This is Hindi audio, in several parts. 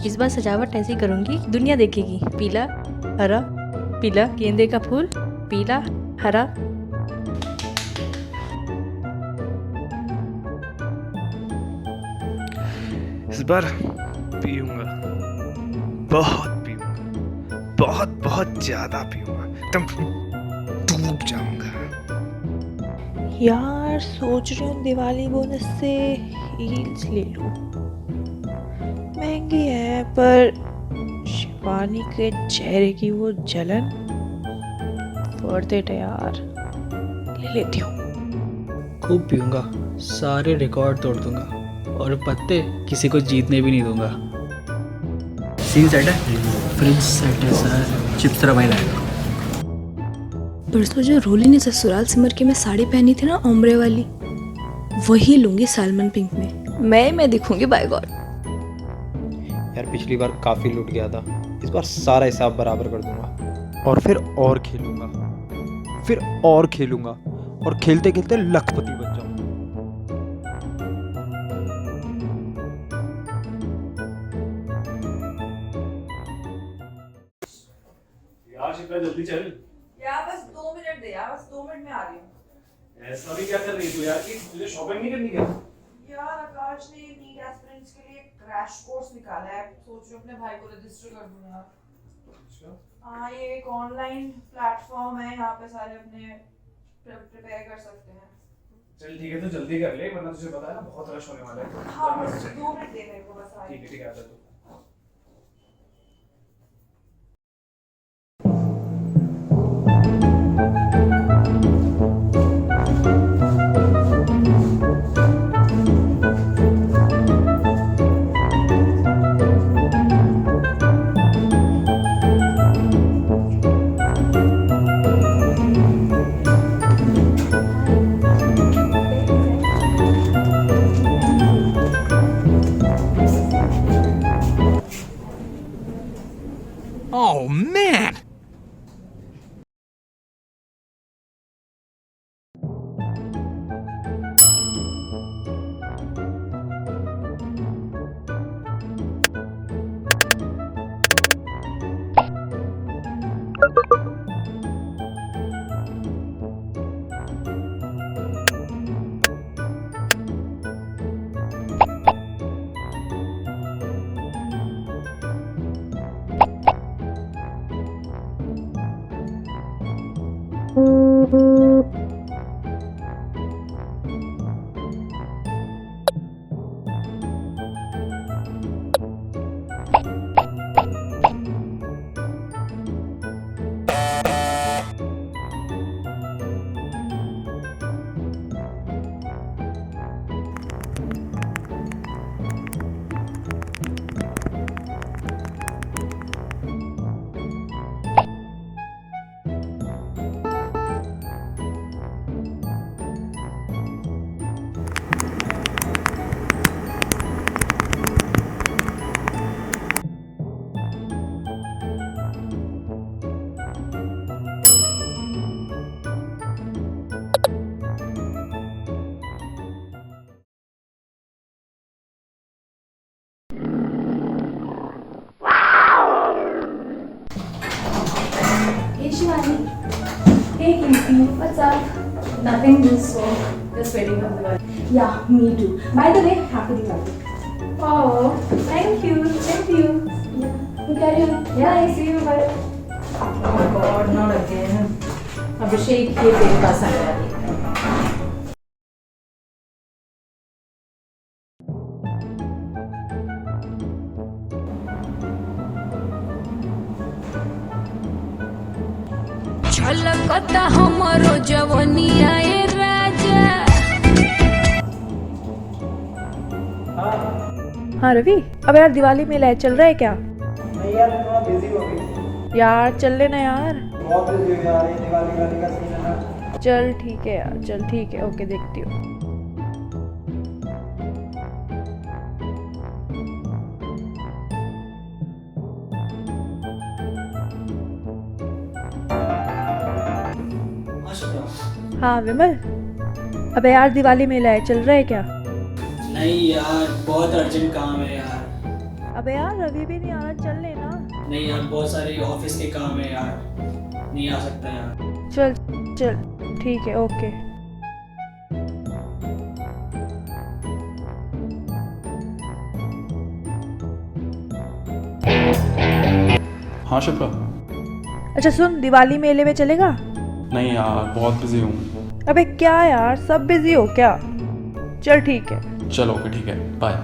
इस बार सजावट ऐसी करूंगी दुनिया देखेगी। पीला हरा पीला, गेंदे का फूल पीला हरा। इस बार पीऊंगा, बहुत पीऊंगा, बहुत बहुत ज्यादा पीऊंगा, एकदम डूब जाऊंगा। यार सोच रही हूँ दिवाली बोनस से हील्स ले लूं। महंगी है पर शिवानी के चेहरे की वो जलन वर्थ इट है यार, ले लेती हूँ। खूब पीऊंगा, सारे रिकॉर्ड तोड़ दूंगा और पत्ते किसी को जीतने भी नहीं दूंगा। सीन सेट है, फ्रिज सेट है सर, चिप्स रवाई लाएगा। परसों जो रोली ने ससुराल सिमर के में साड़ी पहनी थी ना ओम्ब्रे वाली, वही लूंगी सालमन पिंक में। मैं दिखूंगी बाय गॉड। यार पिछली बार काफ़ी लूट गया था, इस बार सारा हिसाब बराबर कर दूंगा और फिर और खेलूंगा, फिर और खेलूंगा और खेलते खेलते लखपति बन जाऊंगा। यार शिप्रा जल्दी चल यार बस 2 मिनट दे यार, बस 2 मिनट में आ रही हूँ। ऐसा भी क्या कर रही तू यार कि तुझे शॉपिंग नहीं करनी क्या? यार आकाश ने नीट एस्पिरेंट्स के लिए क्रैश कोर्स निकाला है, सोच रही हूँ अपने भाई को रजिस्टर कर दूँ यार। अच्छा हाँ ये एक ऑनलाइन प्लेटफॉर्म है, यहाँ पे सारे अपने प्रिपेयर कर सकते हैं। चल ठीक है तो जल्दी कर ले वरना तुझे पता है ना बहुत रश होने वाला है। हाँ बस 2 मिनट दे मेरे को, बस आ रही हूँ। ठीक है आता तू। Oh man! Hey Shivani. Hey Kirti. What's up? Nothing, just waiting for Diwali. Yeah, me too. By the way, happy Diwali. Oh, thank you. Thank you. Yeah. You carry on. Yeah, I see you. Bye. Oh my God, not again. अभिषेक ये तेरे पास आया है। छलकता हमरो जवनिया ए राजा। हाँ रवि, अब यार दिवाली मेला है, चल रहा है क्या? नहीं यार थोड़ा बिजी हो गई। यार चल लेना यार। बहुत बिजी हो यार, ये दिवाली का सीन है ना। चल ठीक है यार, चल ठीक है, ओके देखती हूँ। हाँ विमल, अबे यार दिवाली मेला है, चल रहा है क्या? नहीं यार, बहुत अर्जेंट काम है यार। अबे यार रवि भी नहीं आ रहा, चल लेना। नहीं यार, बहुत सारे ऑफिस के काम है यार, नहीं आ सकता यार। चल चल ठीक है, ओके। हाँ शिप्रा। अच्छा सुन, दिवाली मेले में चलेगा? नहीं यार, बहुत बिजी हूँ। अबे क्या यार, सब बिजी हो क्या? चल ठीक है। चलो ओके, ठीक है, bye.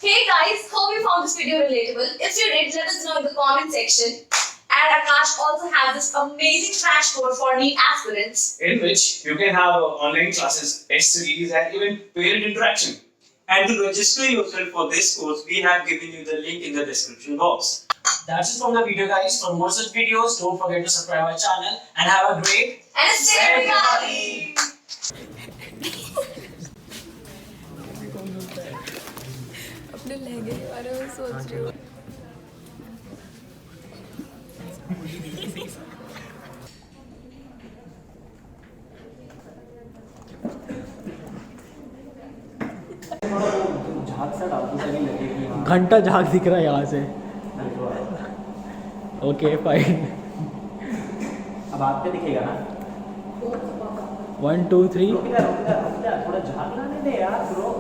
Hey guys, hope you found this video relatable. If you did, let us know in the comment section. And Akash also has this amazing crash course for NEET aspirants. In which you can have online classes, test series, and even parent interaction. And to register yourself for this course, we have given you the link in the description box. That's it from the video, guys. For more such videos, don't forget to subscribe our channel and have a great And stay Diwali! अपने लहंगे के बारे में सोच रही हूँ। घंटा झाग दिख रहा है यहाँ से। Okay fine. अब आपके दिखेगा ना। 1 2 3। रुक जा, थोड़ा झाग लाने दे यार ब्रो।